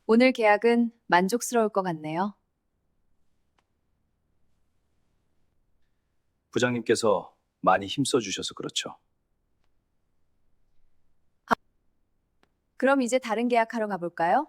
오늘 계약은 만족스러울 것 같네요. 부장님께서 많이 힘써 주셔서 그렇죠. 그럼 이제 다른 계약하러 가볼까요?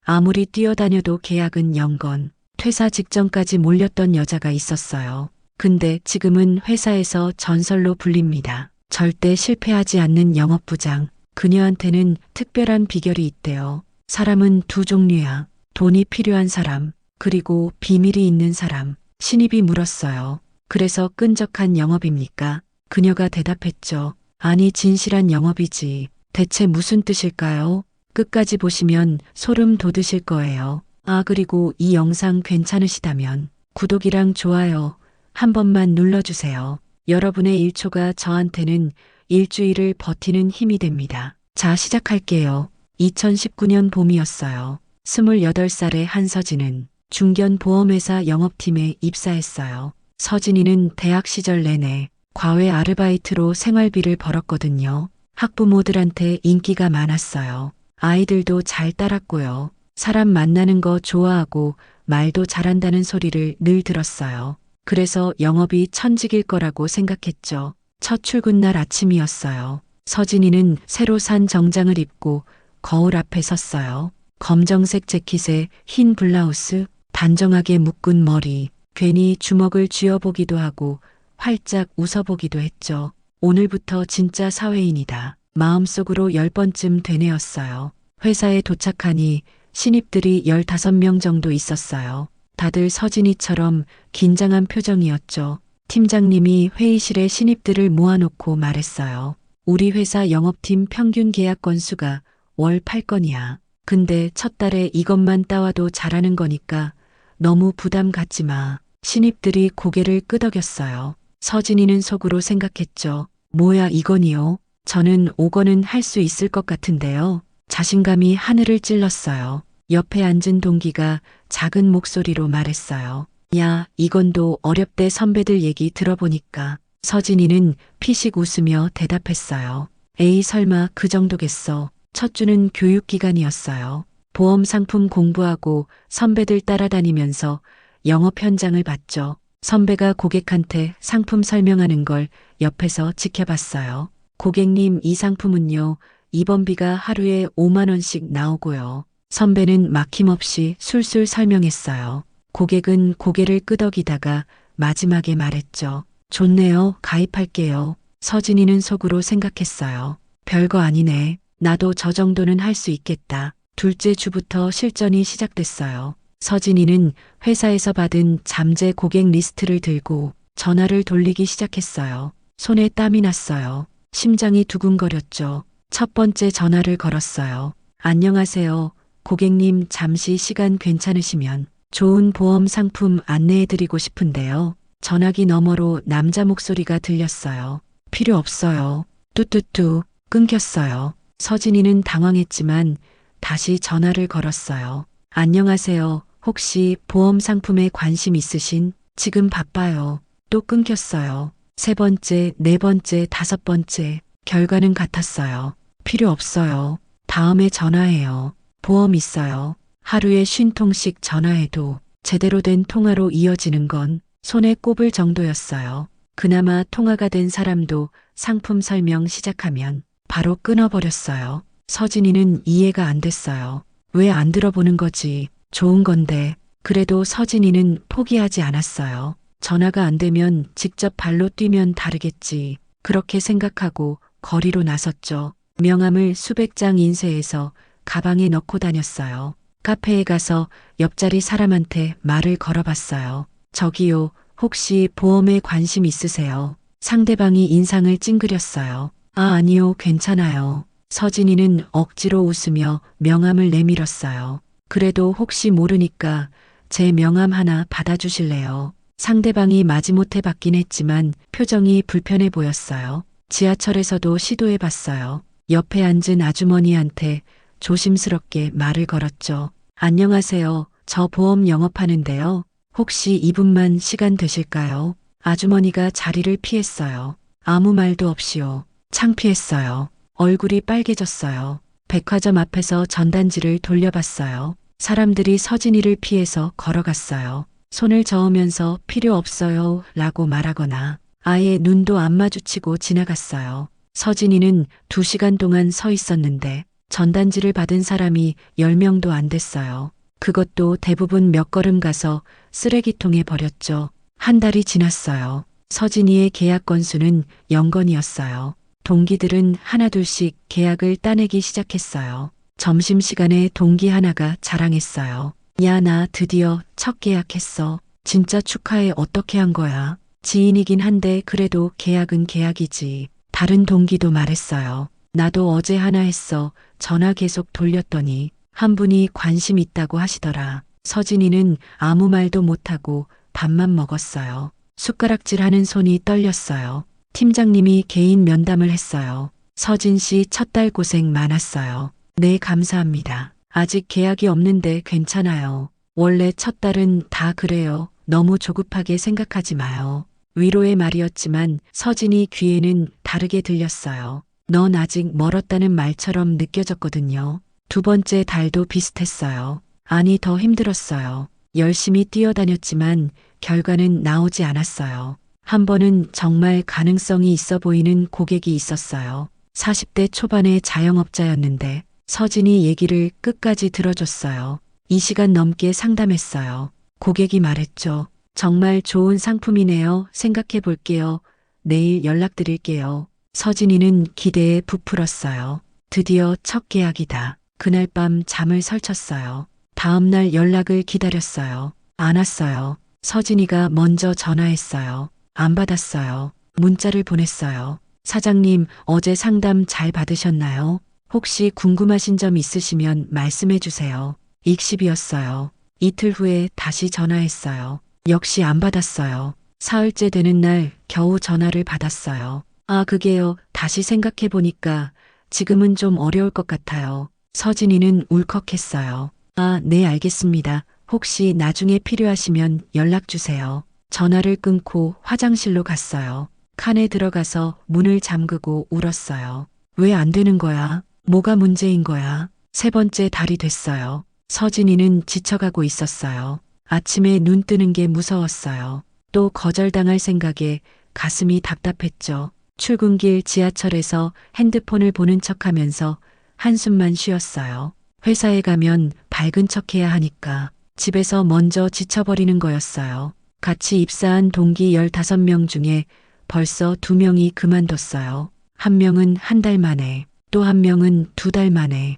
아무리 뛰어다녀도 계약은 0건. 퇴사 직전까지 몰렸던 여자가 있었어요. 근데 지금은 회사에서 전설로 불립니다. 절대 실패하지 않는 영업부장. 그녀한테는 특별한 비결이 있대요. 사람은 두 종류야. 돈이 필요한 사람, 그리고 비밀이 있는 사람. 신입이 물었어요. 그래서 끈적한 영업입니까? 그녀가 대답했죠. 아니, 진실한 영업이지. 대체 무슨 뜻일까요? 끝까지 보시면 소름 돋으실 거예요. 아, 그리고 이 영상 괜찮으시다면 구독이랑 좋아요 한 번만 눌러주세요. 여러분의 1초가 저한테는 일주일을 버티는 힘이 됩니다. 자, 시작할게요. 2019년 봄이었어요. 28살의 한서진은 중견보험회사 영업팀에 입사했어요. 서진이는 대학 시절 내내 과외 아르바이트로 생활비를 벌었거든요. 학부모들한테 인기가 많았어요. 아이들도 잘 따랐고요. 사람 만나는 거 좋아하고 말도 잘한다는 소리를 늘 들었어요. 그래서 영업이 천직일 거라고 생각했죠. 첫 출근 날 아침이었어요. 서진이는 새로 산 정장을 입고 거울 앞에 섰어요. 검정색 재킷에 흰 블라우스, 단정하게 묶은 머리, 괜히 주먹을 쥐어보기도 하고 활짝 웃어보기도 했죠. 오늘부터 진짜 사회인이다. 마음속으로 10번쯤 되뇌었어요. 회사에 도착하니 신입들이 15명 정도 있었어요. 다들 서진이처럼 긴장한 표정이었죠. 팀장님이 회의실에 신입들을 모아놓고 말했어요. 우리 회사 영업팀 평균 계약 건수가 월 8건이야. 근데 첫 달에 이것만 따와도 잘하는 거니까 너무 부담 갖지 마. 신입들이 고개를 끄덕였어요. 서진이는 속으로 생각했죠. 뭐야 이건이요? 저는 5건은 할 수 있을 것 같은데요. 자신감이 하늘을 찔렀어요. 옆에 앉은 동기가 작은 목소리로 말했어요. 야, 이건도 어렵대. 선배들 얘기 들어보니까. 서진이는 피식 웃으며 대답했어요. 에이, 설마 그 정도겠어. 첫 주는 교육기간이었어요. 보험 상품 공부하고 선배들 따라다니면서 영업 현장을 봤죠. 선배가 고객한테 상품 설명하는 걸 옆에서 지켜봤어요. 고객님, 이 상품은요, 입원비가 하루에 5만 원씩 나오고요. 선배는 막힘없이 술술 설명했어요. 고객은 고개를 끄덕이다가 마지막에 말했죠. 좋네요. 가입할게요. 서진이는 속으로 생각했어요. 별거 아니네. 나도 저 정도는 할 수 있겠다. 둘째 주부터 실전이 시작됐어요. 서진이는 회사에서 받은 잠재 고객 리스트를 들고 전화를 돌리기 시작했어요. 손에 땀이 났어요. 심장이 두근거렸죠. 첫 번째 전화를 걸었어요. 안녕하세요. 고객님, 잠시 시간 괜찮으시면 좋은 보험 상품 안내해드리고 싶은데요. 전화기 너머로 남자 목소리가 들렸어요. 필요 없어요. 뚜뚜뚜 끊겼어요. 서진이는 당황했지만 다시 전화를 걸었어요. 안녕하세요. 혹시 보험 상품에 관심 있으신? 지금 바빠요. 또 끊겼어요. 세 번째, 네 번째, 다섯 번째. 결과는 같았어요. 필요 없어요. 다음에 전화해요. 보험 있어요. 하루에 50통씩 전화해도 제대로 된 통화로 이어지는 건 손에 꼽을 정도였어요. 그나마 통화가 된 사람도 상품 설명 시작하면 바로 끊어버렸어요. 서진이는 이해가 안 됐어요. 왜 안 들어보는 거지? 좋은 건데. 그래도 서진이는 포기하지 않았어요. 전화가 안 되면 직접 발로 뛰면 다르겠지. 그렇게 생각하고 거리로 나섰죠. 명함을 수백 장 인쇄해서 가방에 넣고 다녔어요. 카페에 가서 옆자리 사람한테 말을 걸어봤어요. 저기요, 혹시 보험에 관심 있으세요? 상대방이 인상을 찡그렸어요. 아, 아니요, 괜찮아요. 서진이는 억지로 웃으며 명함을 내밀었어요. 그래도 혹시 모르니까 제 명함 하나 받아주실래요? 상대방이 마지못해 받긴 했지만 표정이 불편해 보였어요. 지하철에서도 시도해봤어요. 옆에 앉은 아주머니한테 조심스럽게 말을 걸었죠. 안녕하세요. 저 보험 영업하는데요. 혹시 이분만 시간 되실까요? 아주머니가 자리를 피했어요. 아무 말도 없이요. 창피했어요. 얼굴이 빨개졌어요. 백화점 앞에서 전단지를 돌려봤어요. 사람들이 서진이를 피해서 걸어갔어요. 손을 저으면서 필요 없어요 라고 말하거나 아예 눈도 안 마주치고 지나갔어요. 서진이는 2시간 동안 서 있었는데 전단지를 받은 사람이 10명도 안 됐어요. 그것도 대부분 몇 걸음 가서 쓰레기통에 버렸죠. 한 달이 지났어요. 서진이의 계약 건수는 0건이었어요. 동기들은 하나둘씩 계약을 따내기 시작했어요. 점심시간에 동기 하나가 자랑했어요. 야, 나 드디어 첫 계약했어. 진짜 축하해. 어떻게 한 거야? 지인이긴 한데 그래도 계약은 계약이지. 다른 동기도 말했어요. 나도 어제 하나 했어. 전화 계속 돌렸더니 한 분이 관심 있다고 하시더라. 서진이는 아무 말도 못하고 밥만 먹었어요. 숟가락질하는 손이 떨렸어요. 팀장님이 개인 면담을 했어요. 서진 씨 첫 달 고생 많았어요. 네, 감사합니다. 아직 계약이 없는데 괜찮아요. 원래 첫 달은 다 그래요. 너무 조급하게 생각하지 마요. 위로의 말이었지만 서진이 귀에는 다르게 들렸어요. 넌 아직 멀었다는 말처럼 느껴졌거든요. 두 번째 달도 비슷했어요. 아니, 더 힘들었어요. 열심히 뛰어다녔지만 결과는 나오지 않았어요. 한 번은 정말 가능성이 있어 보이는 고객이 있었어요. 40대 초반의 자영업자였는데 서진이 얘기를 끝까지 들어줬어요. 2시간 넘게 상담했어요. 고객이 말했죠. 정말 좋은 상품이네요. 생각해 볼게요. 내일 연락드릴게요. 서진이는 기대에 부풀었어요. 드디어 첫 계약이다. 그날 밤 잠을 설쳤어요. 다음날 연락을 기다렸어요. 안 왔어요. 서진이가 먼저 전화했어요. 안 받았어요. 문자를 보냈어요. 사장님, 어제 상담 잘 받으셨나요? 혹시 궁금하신 점 있으시면 말씀해 주세요. 익십이었어요. 이틀 후에 다시 전화했어요. 역시 안 받았어요. 사흘째 되는 날 겨우 전화를 받았어요. 아, 그게요. 다시 생각해 보니까 지금은 좀 어려울 것 같아요. 서진이는 울컥했어요. 아, 네, 알겠습니다. 혹시 나중에 필요하시면 연락 주세요. 전화를 끊고 화장실로 갔어요. 칸에 들어가서 문을 잠그고 울었어요. 왜 안 되는 거야? 뭐가 문제인 거야? 세 번째 달이 됐어요. 서진이는 지쳐가고 있었어요. 아침에 눈 뜨는 게 무서웠어요. 또 거절당할 생각에 가슴이 답답했죠. 출근길 지하철에서 핸드폰을 보는 척하면서 한숨만 쉬었어요. 회사에 가면 밝은 척해야 하니까 집에서 먼저 지쳐버리는 거였어요. 같이 입사한 동기 15명 중에 벌써 2명이 그만뒀어요. 한 명은 한 달 만에, 또 한 명은 2달 만에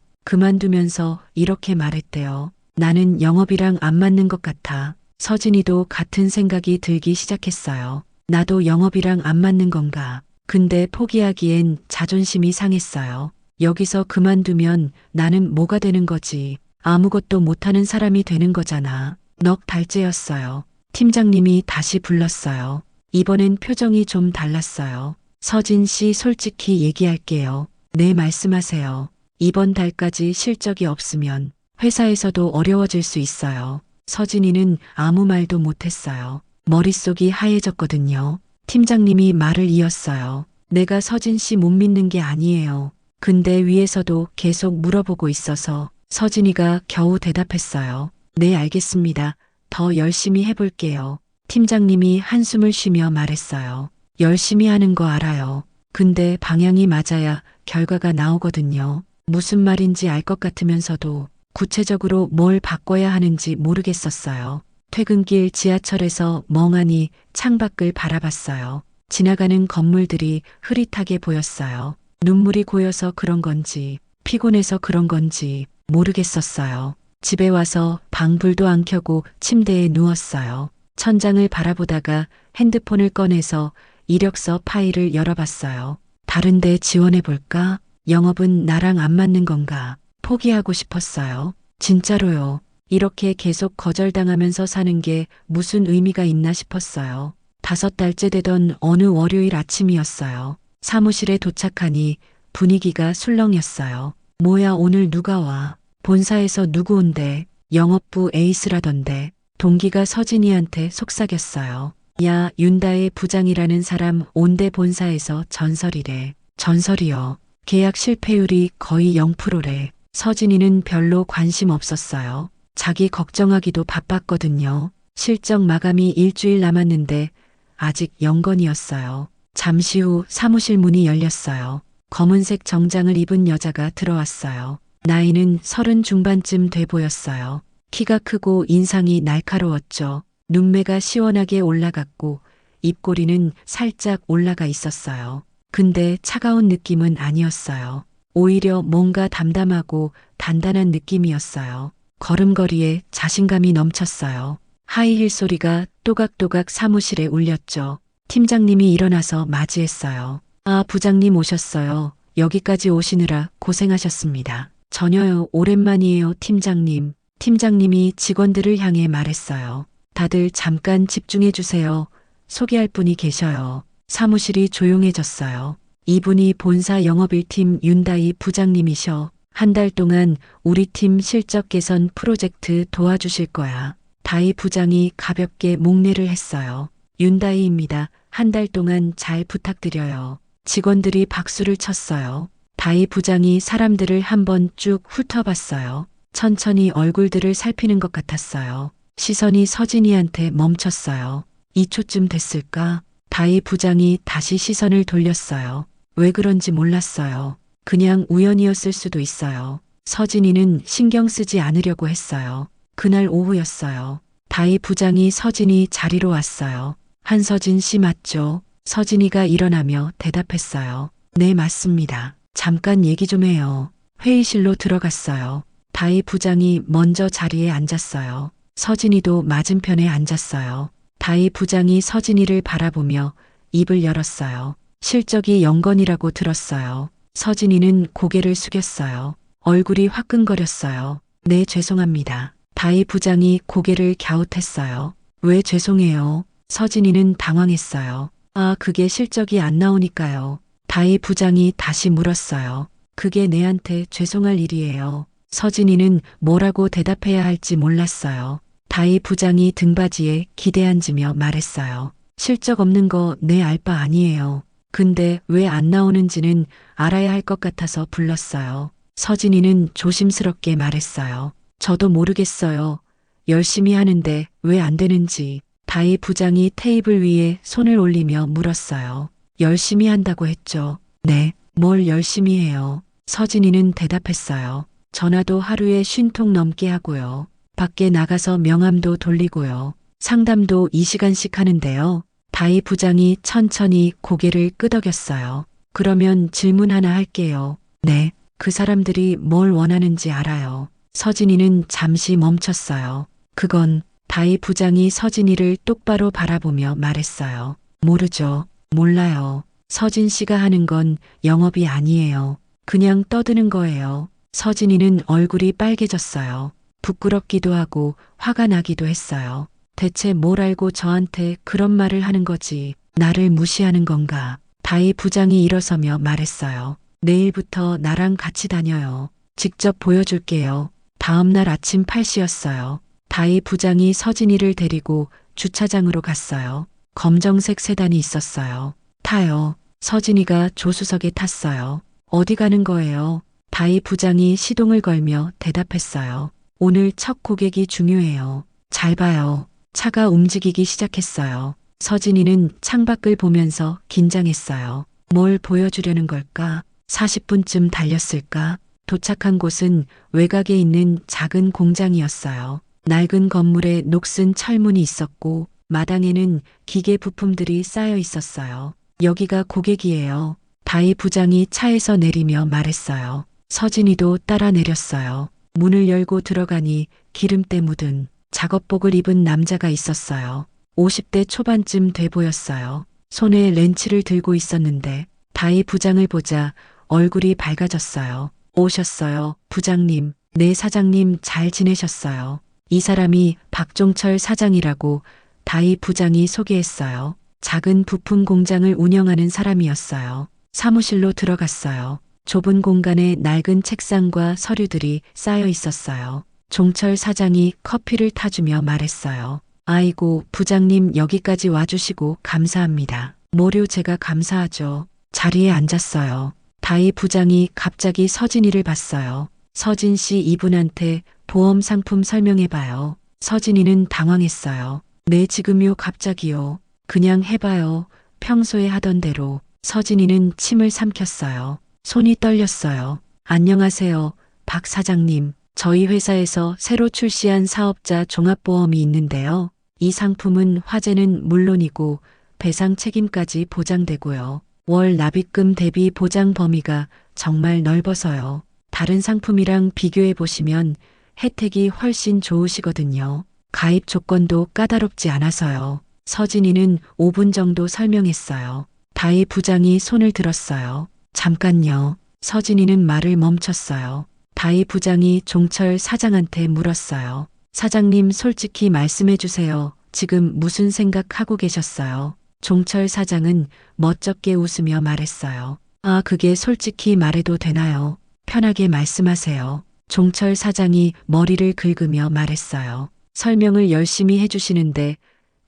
그만두면서 이렇게 말했대요. 나는 영업이랑 안 맞는 것 같아. 서진이도 같은 생각이 들기 시작했어요. 나도 영업이랑 안 맞는 건가. 근데 포기하기엔 자존심이 상했어요. 여기서 그만두면 나는 뭐가 되는 거지. 아무것도 못하는 사람이 되는 거잖아. 넋 달째였어요. 팀장님이 다시 불렀어요. 이번엔 표정이 좀 달랐어요. 서진 씨, 솔직히 얘기할게요. 네, 말씀하세요. 이번 달까지 실적이 없으면 회사에서도 어려워질 수 있어요. 서진이는 아무 말도 못했어요. 머릿속이 하얘졌거든요. 팀장님이 말을 이었어요. 내가 서진 씨 못 믿는 게 아니에요. 근데 위에서도 계속 물어보고 있어서 서진이가 겨우 대답했어요. 네, 알겠습니다. 더 열심히 해볼게요. 팀장님이 한숨을 쉬며 말했어요. 열심히 하는 거 알아요. 근데 방향이 맞아야 결과가 나오거든요. 무슨 말인지 알 것 같으면서도 구체적으로 뭘 바꿔야 하는지 모르겠었어요. 퇴근길 지하철에서 멍하니 창밖을 바라봤어요. 지나가는 건물들이 흐릿하게 보였어요. 눈물이 고여서 그런 건지 피곤해서 그런 건지 모르겠었어요. 집에 와서 방불도 안 켜고 침대에 누웠어요. 천장을 바라보다가 핸드폰을 꺼내서 이력서 파일을 열어봤어요. 다른데 지원해볼까? 영업은 나랑 안 맞는 건가? 포기하고 싶었어요. 진짜로요. 이렇게 계속 거절당하면서 사는 게 무슨 의미가 있나 싶었어요. 5달째 되던 어느 월요일 아침이었어요. 사무실에 도착하니 분위기가 술렁였어요. 뭐야, 오늘 누가 와? 본사에서 누구 온대? 영업부 에이스라던데. 동기가 서진이한테 속삭였어요. 야, 윤다의 부장이라는 사람 온대, 본사에서 전설이래. 전설이요. 계약 실패율이 거의 0%래. 서진이는 별로 관심 없었어요. 자기 걱정하기도 바빴거든요. 실적 마감이 일주일 남았는데 아직 영건이었어요. 잠시 후 사무실 문이 열렸어요. 검은색 정장을 입은 여자가 들어왔어요. 나이는 30 중반쯤 돼 보였어요. 키가 크고 인상이 날카로웠죠. 눈매가 시원하게 올라갔고 입꼬리는 살짝 올라가 있었어요. 근데 차가운 느낌은 아니었어요. 오히려 뭔가 담담하고 단단한 느낌이었어요. 걸음걸이에 자신감이 넘쳤어요. 하이힐 소리가 또각또각 사무실에 울렸죠. 팀장님이 일어나서 맞이했어요. 아, 부장님 오셨어요. 여기까지 오시느라 고생하셨습니다. 전혀요, 오랜만이에요, 팀장님. 팀장님이 직원들을 향해 말했어요. 다들 잠깐 집중해 주세요. 소개할 분이 계셔요. 사무실이 조용해졌어요. 이분이 본사 영업일팀 윤다희 부장님이셔. 한 달 동안 우리 팀 실적 개선 프로젝트 도와주실 거야. 다희 부장이 가볍게 목례를 했어요. 윤다희입니다. 한 달 동안 잘 부탁드려요. 직원들이 박수를 쳤어요. 다희 부장이 사람들을 한번 쭉 훑어봤어요. 천천히 얼굴들을 살피는 것 같았어요. 시선이 서진이한테 멈췄어요. 2초쯤 됐을까? 다희 부장이 다시 시선을 돌렸어요. 왜 그런지 몰랐어요. 그냥 우연이었을 수도 있어요. 서진이는 신경 쓰지 않으려고 했어요. 그날 오후였어요. 다희 부장이 서진이 자리로 왔어요. 한서진 씨 맞죠? 서진이가 일어나며 대답했어요. 네, 맞습니다. 잠깐 얘기 좀 해요. 회의실로 들어갔어요. 다희 부장이 먼저 자리에 앉았어요. 서진이도 맞은편에 앉았어요. 다희 부장이 서진이를 바라보며 입을 열었어요. 실적이 영건이라고 들었어요. 서진이는 고개를 숙였어요. 얼굴이 화끈거렸어요. 네, 죄송합니다. 다희 부장이 고개를 갸웃했어요. 왜 죄송해요? 서진이는 당황했어요. 아, 그게 실적이 안 나오니까요. 다희 부장이 다시 물었어요. 그게 내한테 죄송할 일이에요. 서진이는 뭐라고 대답해야 할지 몰랐어요. 다희 부장이 등받이에 기대앉으며 말했어요. 실적 없는 거 내 알 바 아니에요. 근데 왜 안 나오는지는 알아야 할 것 같아서 불렀어요. 서진이는 조심스럽게 말했어요. 저도 모르겠어요. 열심히 하는데 왜 안 되는지. 다희 부장이 테이블 위에 손을 올리며 물었어요. 열심히 한다고 했죠. 네, 뭘 열심히 해요. 서진이는 대답했어요. 전화도 하루에 50통 넘게 하고요. 밖에 나가서 명함도 돌리고요. 상담도 2시간씩 하는데요. 다희 부장이 천천히 고개를 끄덕였어요. 그러면 질문 하나 할게요. 네, 그 사람들이 뭘 원하는지 알아요. 서진이는 잠시 멈췄어요. 그건 다희 부장이 서진이를 똑바로 바라보며 말했어요. 모르죠. 몰라요. 서진 씨가 하는 건 영업이 아니에요. 그냥 떠드는 거예요. 서진이는 얼굴이 빨개졌어요. 부끄럽기도 하고 화가 나기도 했어요. 대체 뭘 알고 저한테 그런 말을 하는 거지? 나를 무시하는 건가? 다희 부장이 일어서며 말했어요. 내일부터 나랑 같이 다녀요. 직접 보여줄게요. 다음 날 아침 8시였어요. 다희 부장이 서진이를 데리고 주차장으로 갔어요. 검정색 세단이 있었어요. 타요. 서진이가 조수석에 탔어요. 어디 가는 거예요? 다희 부장이 시동을 걸며 대답했어요. 오늘 첫 고객이 중요해요. 잘 봐요. 차가 움직이기 시작했어요. 서진이는 창밖을 보면서 긴장했어요. 뭘 보여주려는 걸까? 40분쯤 달렸을까? 도착한 곳은 외곽에 있는 작은 공장이었어요. 낡은 건물에 녹슨 철문이 있었고 마당에는 기계 부품들이 쌓여 있었어요. 여기가 고객이에요. 다희 부장이 차에서 내리며 말했어요. 서진이도 따라 내렸어요. 문을 열고 들어가니 기름때 묻은 작업복을 입은 남자가 있었어요. 50대 초반쯤 돼 보였어요. 손에 렌치를 들고 있었는데 다희 부장을 보자 얼굴이 밝아졌어요. 오셨어요, 부장님. 네, 사장님 잘 지내셨어요. 이 사람이 박종철 사장이라고 다희 부장이 소개했어요. 작은 부품 공장을 운영하는 사람이었어요. 사무실로 들어갔어요. 좁은 공간에 낡은 책상과 서류들이 쌓여 있었어요. 종철 사장이 커피를 타주며 말했어요. 아이고, 부장님 여기까지 와주시고 감사합니다. 뭐료 제가 감사하죠. 자리에 앉았어요. 다희 부장이 갑자기 서진이를 봤어요. 서진 씨 이분한테 보험 상품 설명해봐요. 서진이는 당황했어요. 네, 지금요, 갑자기요. 그냥 해봐요. 평소에 하던 대로. 서진이는 침을 삼켰어요. 손이 떨렸어요. 안녕하세요, 박 사장님. 저희 회사에서 새로 출시한 사업자 종합보험이 있는데요. 이 상품은 화재는 물론이고 배상 책임까지 보장되고요. 월 납입금 대비 보장 범위가 정말 넓어서요. 다른 상품이랑 비교해 보시면 혜택이 훨씬 좋으시거든요. 가입 조건도 까다롭지 않아서요. 서진이는 5분 정도 설명했어요. 다희 부장이 손을 들었어요. 잠깐요. 서진이는 말을 멈췄어요. 다희 부장이 종철 사장한테 물었어요. 사장님, 솔직히 말씀해 주세요. 지금 무슨 생각하고 계셨어요? 종철 사장은 멋쩍게 웃으며 말했어요. 아, 그게 솔직히 말해도 되나요? 편하게 말씀하세요. 종철 사장이 머리를 긁으며 말했어요. 설명을 열심히 해주시는데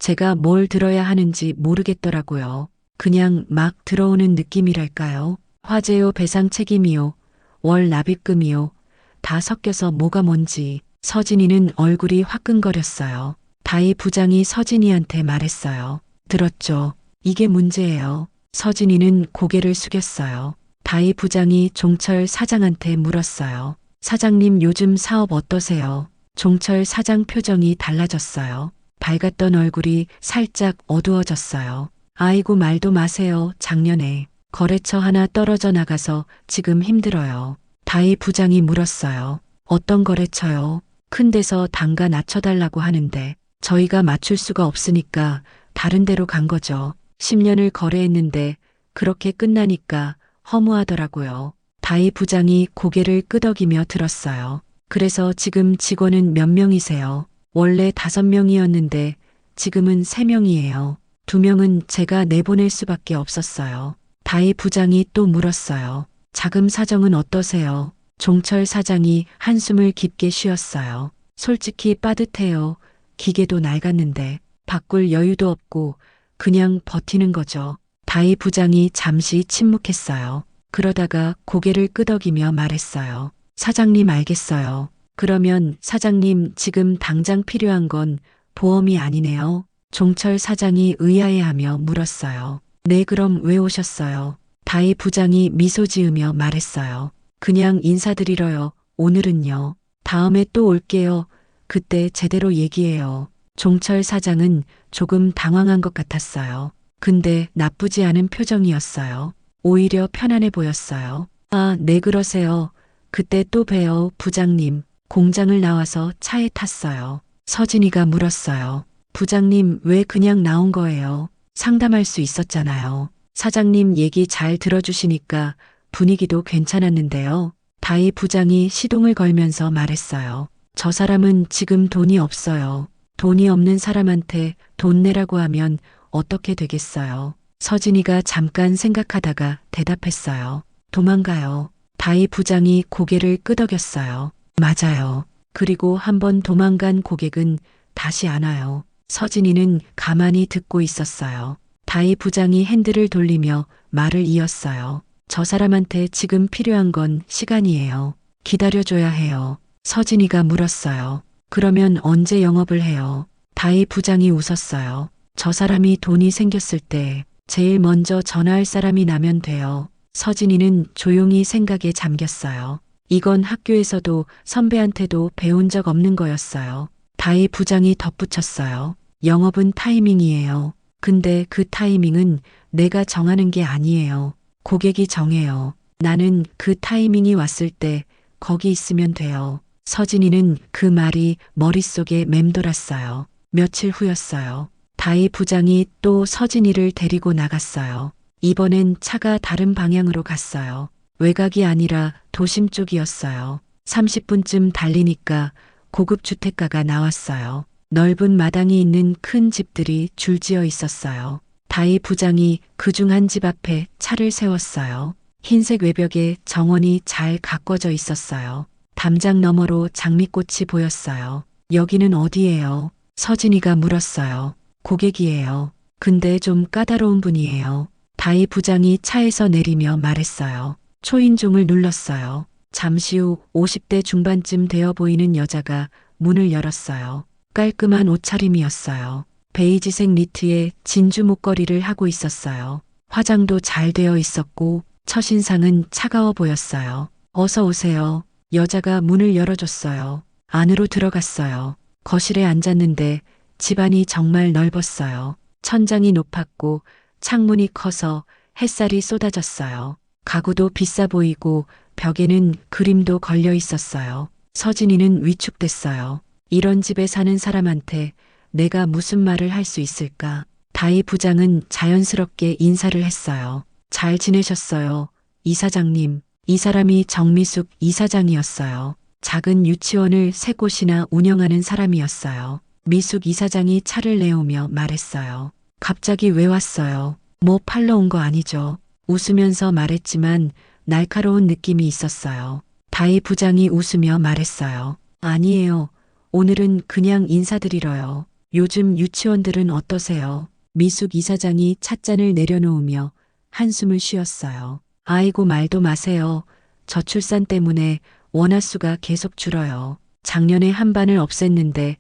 제가 뭘 들어야 하는지 모르겠더라고요. 그냥 막 들어오는 느낌이랄까요? 화재요, 배상 책임이요, 월 납입금이요. 다 섞여서 뭐가 뭔지. 서진이는 얼굴이 화끈거렸어요. 다희 부장이 서진이한테 말했어요. 들었죠? 이게 문제예요. 서진이는 고개를 숙였어요. 다희 부장이 종철 사장한테 물었어요. 사장님, 요즘 사업 어떠세요? 종철 사장 표정이 달라졌어요. 밝았던 얼굴이 살짝 어두워졌어요. 아이고, 말도 마세요. 작년에 거래처 하나 떨어져 나가서 지금 힘들어요. 다희 부장이 물었어요. 어떤 거래처요? 큰 데서 단가 낮춰달라고 하는데 저희가 맞출 수가 없으니까 다른 데로 간 거죠. 10년을 거래했는데 그렇게 끝나니까 허무하더라고요. 다희 부장이 고개를 끄덕이며 들었어요. 그래서 지금 직원은 몇 명이세요? 원래 5명이었는데 지금은 3명이에요. 2명은 제가 내보낼 수밖에 없었어요. 다희 부장이 또 물었어요. 자금 사정은 어떠세요? 종철 사장이 한숨을 깊게 쉬었어요. 솔직히 빠듯해요. 기계도 낡았는데 바꿀 여유도 없고 그냥 버티는 거죠. 다희 부장이 잠시 침묵했어요. 그러다가 고개를 끄덕이며 말했어요. 사장님, 알겠어요. 그러면 사장님, 지금 당장 필요한 건 보험이 아니네요. 종철 사장이 의아해하며 물었어요. 네, 그럼 왜 오셨어요? 다희 부장이 미소 지으며 말했어요. 그냥 인사드리러요. 오늘은요. 다음에 또 올게요. 그때 제대로 얘기해요. 종철 사장은 조금 당황한 것 같았어요. 근데 나쁘지 않은 표정이었어요. 오히려 편안해 보였어요. 아, 네, 그러세요. 그때 또 봬요, 부장님. 공장을 나와서 차에 탔어요. 서진이가 물었어요. 부장님, 왜 그냥 나온 거예요? 상담할 수 있었잖아요. 사장님 얘기 잘 들어주시니까 분위기도 괜찮았는데요. 다희 부장이 시동을 걸면서 말했어요. 저 사람은 지금 돈이 없어요. 돈이 없는 사람한테 돈 내라고 하면 어떻게 되겠어요? 서진이가 잠깐 생각하다가 대답했어요. 도망가요. 다희 부장이 고개를 끄덕였어요. 맞아요. 그리고 한번 도망간 고객은 다시 안 와요. 서진이는 가만히 듣고 있었어요. 다희 부장이 핸들을 돌리며 말을 이었어요. 저 사람한테 지금 필요한 건 시간이에요. 기다려줘야 해요. 서진이가 물었어요. 그러면 언제 영업을 해요? 다희 부장이 웃었어요. 저 사람이 돈이 생겼을 때 제일 먼저 전화할 사람이 나면 돼요. 서진이는 조용히 생각에 잠겼어요. 이건 학교에서도 선배한테도 배운 적 없는 거였어요. 다희 부장이 덧붙였어요. 영업은 타이밍이에요. 근데 그 타이밍은 내가 정하는 게 아니에요. 고객이 정해요. 나는 그 타이밍이 왔을 때 거기 있으면 돼요. 서진이는 그 말이 머릿속에 맴돌았어요. 며칠 후였어요. 다희 부장이 또 서진이를 데리고 나갔어요. 이번엔 차가 다른 방향으로 갔어요. 외곽이 아니라 도심 쪽이었어요. 30분쯤 달리니까 고급 주택가가 나왔어요. 넓은 마당이 있는 큰 집들이 줄지어 있었어요. 다희 부장이 그중 한 집 앞에 차를 세웠어요. 흰색 외벽에 정원이 잘 가꿔져 있었어요. 담장 너머로 장미꽃이 보였어요. 여기는 어디예요? 서진이가 물었어요. 고객이에요. 근데 좀 까다로운 분이에요. 다희 부장이 차에서 내리며 말했어요. 초인종을 눌렀어요. 잠시 후 50대 중반쯤 되어 보이는 여자가 문을 열었어요. 깔끔한 옷차림이었어요. 베이지색 니트에 진주 목걸이를 하고 있었어요. 화장도 잘 되어 있었고 첫인상은 차가워 보였어요. 어서 오세요. 여자가 문을 열어줬어요. 안으로 들어갔어요. 거실에 앉았는데 집안이 정말 넓었어요. 천장이 높았고 창문이 커서 햇살이 쏟아졌어요. 가구도 비싸 보이고 벽에는 그림도 걸려 있었어요. 서진이는 위축됐어요. 이런 집에 사는 사람한테 내가 무슨 말을 할 수 있을까? 다희 부장은 자연스럽게 인사를 했어요. 잘 지내셨어요, 이사장님. 이 사람이 정미숙 이사장이었어요. 작은 유치원을 3곳이나 운영하는 사람이었어요. 미숙 이사장이 차를 내오며 말했어요. 갑자기 왜 왔어요? 뭐 팔러 온 거 아니죠? 웃으면서 말했지만 날카로운 느낌이 있었어요. 다희 부장이 웃으며 말했어요. 아니에요. 오늘은 그냥 인사드리러요. 요즘 유치원들은 어떠세요? 미숙 이사장이 찻잔을 내려놓으며 한숨을 쉬었어요. 아이고 말도 마세요. 저출산 때문에 원화수가 계속 줄어요. 작년에 한 반을 없앴는데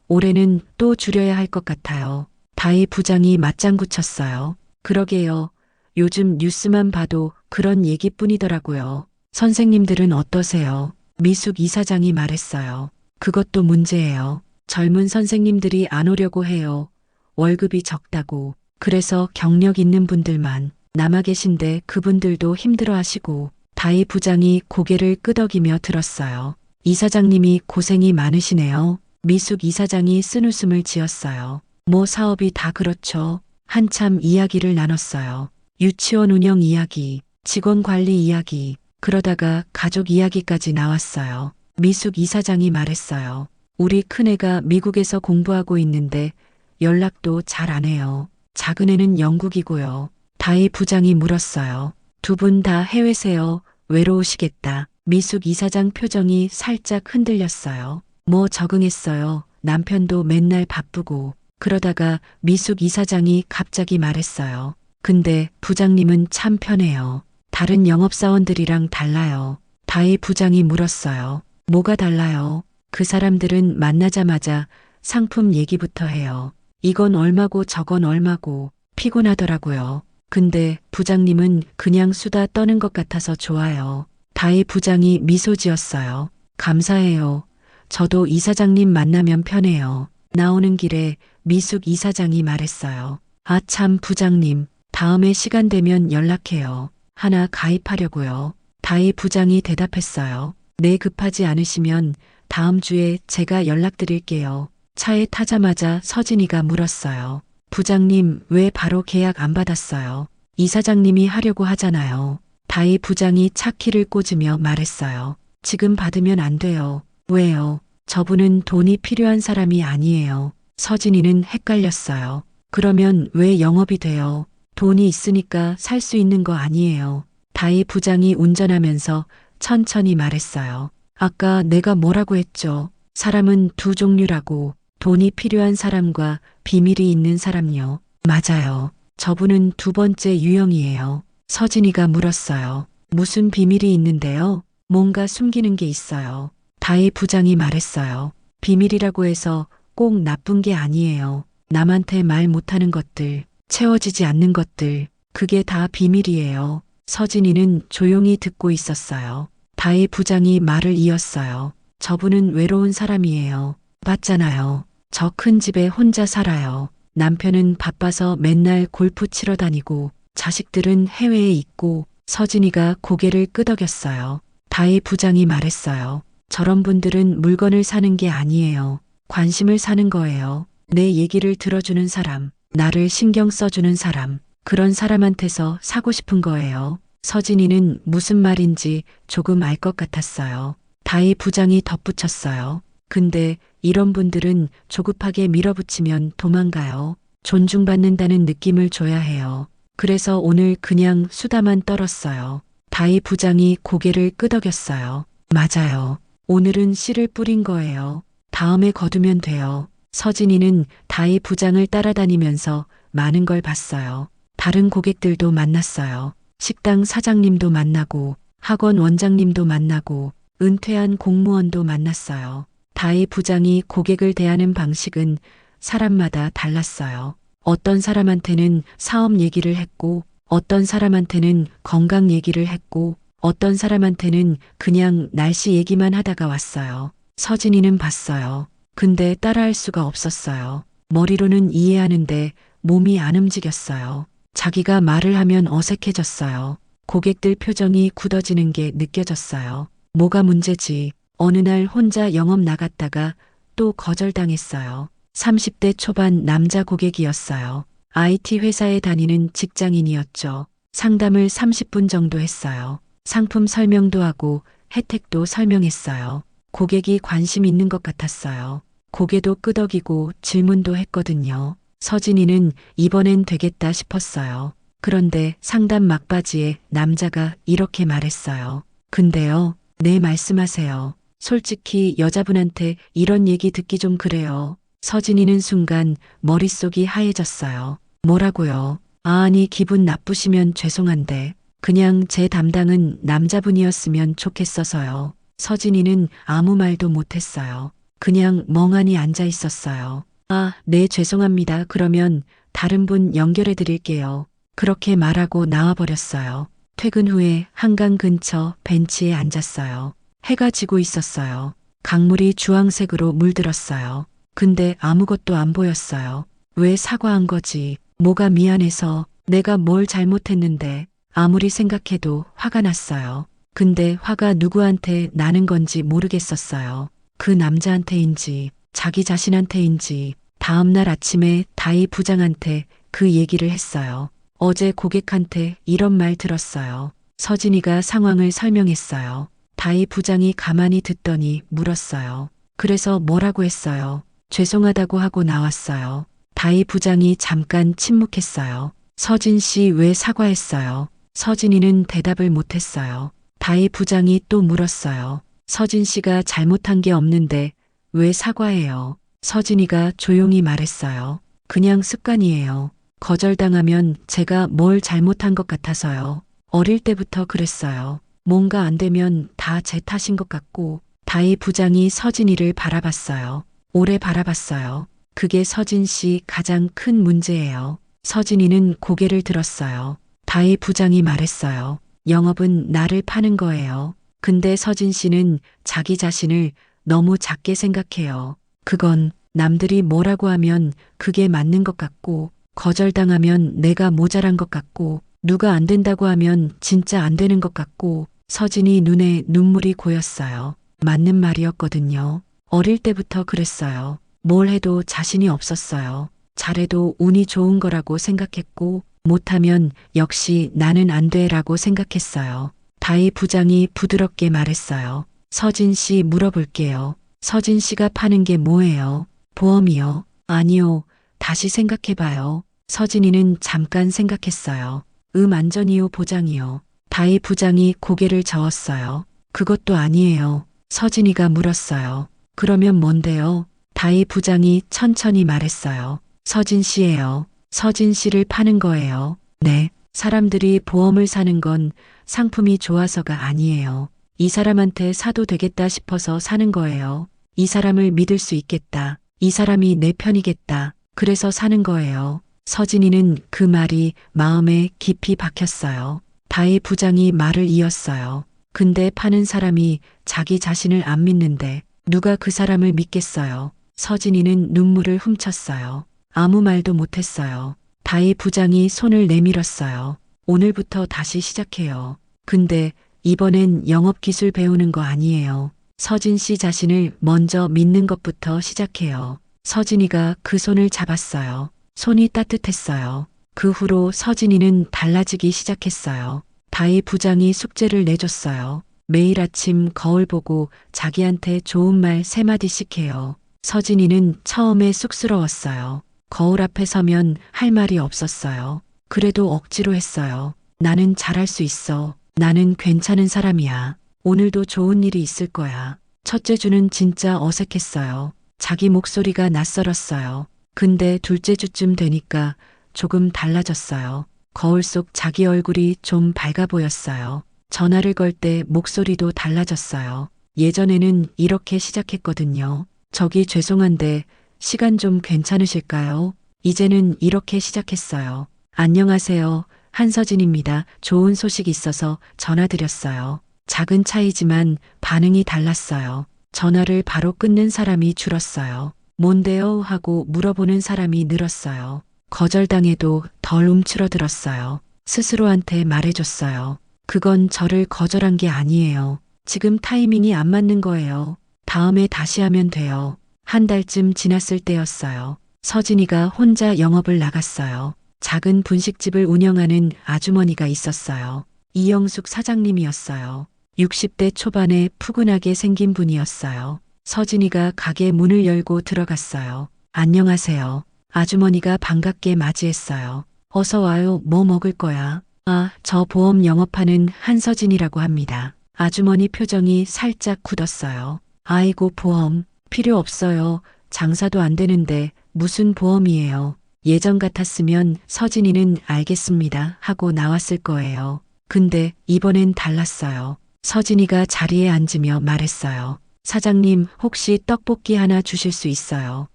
올해는 또 줄여야 할 것 같아요. 다희 부장이 맞장구 쳤어요. 그러게요. 요즘 뉴스만 봐도 그런 얘기뿐이더라고요. 선생님들은 어떠세요? 미숙 이사장이 말했어요. 그것도 문제예요. 젊은 선생님들이 안 오려고 해요. 월급이 적다고. 그래서 경력 있는 분들만 남아 계신데 그분들도 힘들어 하시고. 다희 부장이 고개를 끄덕이며 들었어요. 이사장님이 고생이 많으시네요. 미숙 이사장이 쓴웃음을 지었어요. 뭐 사업이 다 그렇죠. 한참 이야기를 나눴어요. 유치원 운영 이야기, 직원 관리 이야기, 그러다가 가족 이야기까지 나왔어요. 미숙 이사장이 말했어요. 우리 큰애가 미국에서 공부하고 있는데 연락도 잘 안 해요. 작은애는 영국이고요. 다희 부장이 물었어요. 두 분 다 해외세요. 외로우시겠다. 미숙 이사장 표정이 살짝 흔들렸어요. 뭐 적응했어요. 남편도 맨날 바쁘고. 그러다가 미숙 이사장이 갑자기 말했어요. 근데 부장님은 참 편해요. 다른 영업사원들이랑 달라요. 다희 부장이 물었어요. 뭐가 달라요? 그 사람들은 만나자마자 상품 얘기부터 해요. 이건 얼마고 저건 얼마고 피곤하더라고요. 근데 부장님은 그냥 수다 떠는 것 같아서 좋아요. 다희 부장이 미소 지었어요. 감사해요. 저도 이사장님 만나면 편해요. 나오는 길에 미숙 이사장이 말했어요. 아 참 부장님, 다음에 시간 되면 연락해요. 하나 가입하려고요. 다희 부장이 대답했어요. 네 급하지 않으시면 다음 주에 제가 연락드릴게요. 차에 타자마자 서진이가 물었어요. 부장님 왜 바로 계약 안 받았어요? 이사장님이 하려고 하잖아요. 다희 부장이 차 키를 꽂으며 말했어요. 지금 받으면 안 돼요. 왜요? 저분은 돈이 필요한 사람이 아니에요. 서진이는 헷갈렸어요. 그러면 왜 영업이 돼요? 돈이 있으니까 살 수 있는 거 아니에요. 다희 부장이 운전하면서 천천히 말했어요. 아까 내가 뭐라고 했죠? 사람은 두 종류라고. 돈이 필요한 사람과 비밀이 있는 사람요. 맞아요. 저분은 두 번째 유형이에요. 서진이가 물었어요. 무슨 비밀이 있는데요? 뭔가 숨기는 게 있어요. 다희 부장이 말했어요. 비밀이라고 해서 꼭 나쁜 게 아니에요. 남한테 말 못하는 것들, 채워지지 않는 것들, 그게 다 비밀이에요. 서진이는 조용히 듣고 있었어요. 다희 부장이 말을 이었어요. 저분은 외로운 사람이에요. 맞잖아요. 저 큰 집에 혼자 살아요. 남편은 바빠서 맨날 골프 치러 다니고 자식들은 해외에 있고. 서진이가 고개를 끄덕였어요. 다희 부장이 말했어요. 저런 분들은 물건을 사는 게 아니에요. 관심을 사는 거예요. 내 얘기를 들어주는 사람, 나를 신경 써주는 사람, 그런 사람한테서 사고 싶은 거예요. 서진이는 무슨 말인지 조금 알 것 같았어요. 다희 부장이 덧붙였어요. 근데 이런 분들은 조급하게 밀어붙이면 도망가요. 존중받는다는 느낌을 줘야 해요. 그래서 오늘 그냥 수다만 떨었어요. 다희 부장이 고개를 끄덕였어요. 맞아요. 오늘은 씨를 뿌린 거예요. 다음에 거두면 돼요. 서진이는 다희 부장을 따라다니면서 많은 걸 봤어요. 다른 고객들도 만났어요. 식당 사장님도 만나고 학원 원장님도 만나고 은퇴한 공무원도 만났어요. 다희 부장이 고객을 대하는 방식은 사람마다 달랐어요. 어떤 사람한테는 사업 얘기를 했고, 어떤 사람한테는 건강 얘기를 했고, 어떤 사람한테는 그냥 날씨 얘기만 하다가 왔어요. 서진이는 봤어요. 근데 따라할 수가 없었어요. 머리로는 이해하는데 몸이 안 움직였어요. 자기가 말을 하면 어색해졌어요. 고객들 표정이 굳어지는 게 느껴졌어요. 뭐가 문제지? 어느 날 혼자 영업 나갔다가 또 거절당했어요. 30대 초반 남자 고객이었어요. IT 회사에 다니는 직장인이었죠. 상담을 30분 정도 했어요. 상품 설명도 하고 혜택도 설명했어요. 고객이 관심 있는 것 같았어요. 고개도 끄덕이고 질문도 했거든요. 서진이는 이번엔 되겠다 싶었어요. 그런데 상담 막바지에 남자가 이렇게 말했어요. 근데요, 네, 말씀하세요. 솔직히 여자분한테 이런 얘기 듣기 좀 그래요. 서진이는 순간 머릿속이 하얘졌어요. 뭐라고요? 아니, 기분 나쁘시면 죄송한데 그냥 제 담당은 남자분이었으면 좋겠어서요. 서진이는 아무 말도 못했어요. 그냥 멍하니 앉아 있었어요. 아, 네, 죄송합니다. 그러면 다른 분 연결해 드릴게요. 그렇게 말하고 나와버렸어요. 퇴근 후에 한강 근처 벤치에 앉았어요. 해가 지고 있었어요. 강물이 주황색으로 물들었어요. 근데 아무것도 안 보였어요. 왜 사과한 거지? 뭐가 미안해서 내가 뭘 잘못했는데 아무리 생각해도 화가 났어요. 근데 화가 누구한테 나는 건지 모르겠었어요. 그 남자한테인지 자기 자신한테인지. 다음날 아침에 다희 부장한테 그 얘기를 했어요. 어제 고객한테 이런 말 들었어요. 서진이가 상황을 설명했어요. 다희 부장이 가만히 듣더니 물었어요. 그래서 뭐라고 했어요? 죄송하다고 하고 나왔어요. 다희 부장이 잠깐 침묵했어요. 서진 씨 왜 사과했어요? 서진이는 대답을 못했어요. 다희 부장이 또 물었어요. 서진 씨가 잘못한 게 없는데 왜 사과해요? 서진이가 조용히 말했어요. 그냥 습관이에요. 거절당하면 제가 뭘 잘못한 것 같아서요. 어릴 때부터 그랬어요. 뭔가 안 되면 다 제 탓인 것 같고. 다희 부장이 서진이를 바라봤어요. 오래 바라봤어요. 그게 서진 씨 가장 큰 문제예요. 서진이는 고개를 들었어요. 다희 부장이 말했어요. 영업은 나를 파는 거예요. 근데 서진 씨는 자기 자신을 너무 작게 생각해요. 그건 남들이 뭐라고 하면 그게 맞는 것 같고, 거절당하면 내가 모자란 것 같고, 누가 안 된다고 하면 진짜 안 되는 것 같고. 서진이 눈에 눈물이 고였어요. 맞는 말이었거든요. 어릴 때부터 그랬어요. 뭘 해도 자신이 없었어요. 잘해도 운이 좋은 거라고 생각했고, 못하면 역시 나는 안 돼라고 생각했어요. 다희 부장이 부드럽게 말했어요. 서진 씨 물어볼게요. 서진 씨가 파는 게 뭐예요? 보험이요? 아니요. 다시 생각해봐요. 서진이는 잠깐 생각했어요. 안전이요, 보장이요? 다희 부장이 고개를 저었어요. 그것도 아니에요. 서진이가 물었어요. 그러면 뭔데요? 다희 부장이 천천히 말했어요. 서진 씨예요. 서진 씨를 파는 거예요. 네. 사람들이 보험을 사는 건 상품이 좋아서가 아니에요. 이 사람한테 사도 되겠다 싶어서 사는 거예요. 이 사람을 믿을 수 있겠다. 이 사람이 내 편이겠다. 그래서 사는 거예요. 서진이는 그 말이 마음에 깊이 박혔어요. 다희 부장이 말을 이었어요. 근데 파는 사람이 자기 자신을 안 믿는데 누가 그 사람을 믿겠어요? 서진이는 눈물을 훔쳤어요. 아무 말도 못했어요. 다희 부장이 손을 내밀었어요. 오늘부터 다시 시작해요. 근데 이번엔 영업기술 배우는 거 아니에요. 서진 씨 자신을 먼저 믿는 것부터 시작해요. 서진이가 그 손을 잡았어요. 손이 따뜻했어요. 그 후로 서진이는 달라지기 시작했어요. 다희 부장이 숙제를 내줬어요. 매일 아침 거울 보고 자기한테 좋은 말 3마디씩 해요. 서진이는 처음에 쑥스러웠어요. 거울 앞에 서면 할 말이 없었어요. 그래도 억지로 했어요. 나는 잘할 수 있어. 나는 괜찮은 사람이야. 오늘도 좋은 일이 있을 거야. 첫째 주는 진짜 어색했어요. 자기 목소리가 낯설었어요. 근데 둘째 주쯤 되니까 조금 달라졌어요. 거울 속 자기 얼굴이 좀 밝아 보였어요. 전화를 걸 때 목소리도 달라졌어요. 예전에는 이렇게 시작했거든요. 저기 죄송한데 시간 좀 괜찮으실까요? 이제는 이렇게 시작했어요. 안녕하세요. 한서진입니다. 좋은 소식 있어서 전화드렸어요. 작은 차이지만 반응이 달랐어요. 전화를 바로 끊는 사람이 줄었어요. 뭔데요? 하고 물어보는 사람이 늘었어요. 거절당해도 덜 움츠러들었어요. 스스로한테 말해줬어요. 그건 저를 거절한 게 아니에요. 지금 타이밍이 안 맞는 거예요. 다음에 다시 하면 돼요. 한 달쯤 지났을 때였어요. 서진이가 혼자 영업을 나갔어요. 작은 분식집을 운영하는 아주머니가 있었어요. 이영숙 사장님이었어요. 60대 초반에 푸근하게 생긴 분이었어요. 서진이가 가게 문을 열고 들어갔어요. 안녕하세요. 아주머니가 반갑게 맞이했어요. 어서 와요. 뭐 먹을 거야? 아, 저 보험 영업하는 한서진이라고 합니다. 아주머니 표정이 살짝 굳었어요. 아이고, 보험 필요 없어요. 장사도 안 되는데 무슨 보험이에요. 예전 같았으면 서진이는 알겠습니다 하고 나왔을 거예요. 근데 이번엔 달랐어요. 서진이가 자리에 앉으며 말했어요. 사장님, 혹시 떡볶이 하나 주실 수 있어요?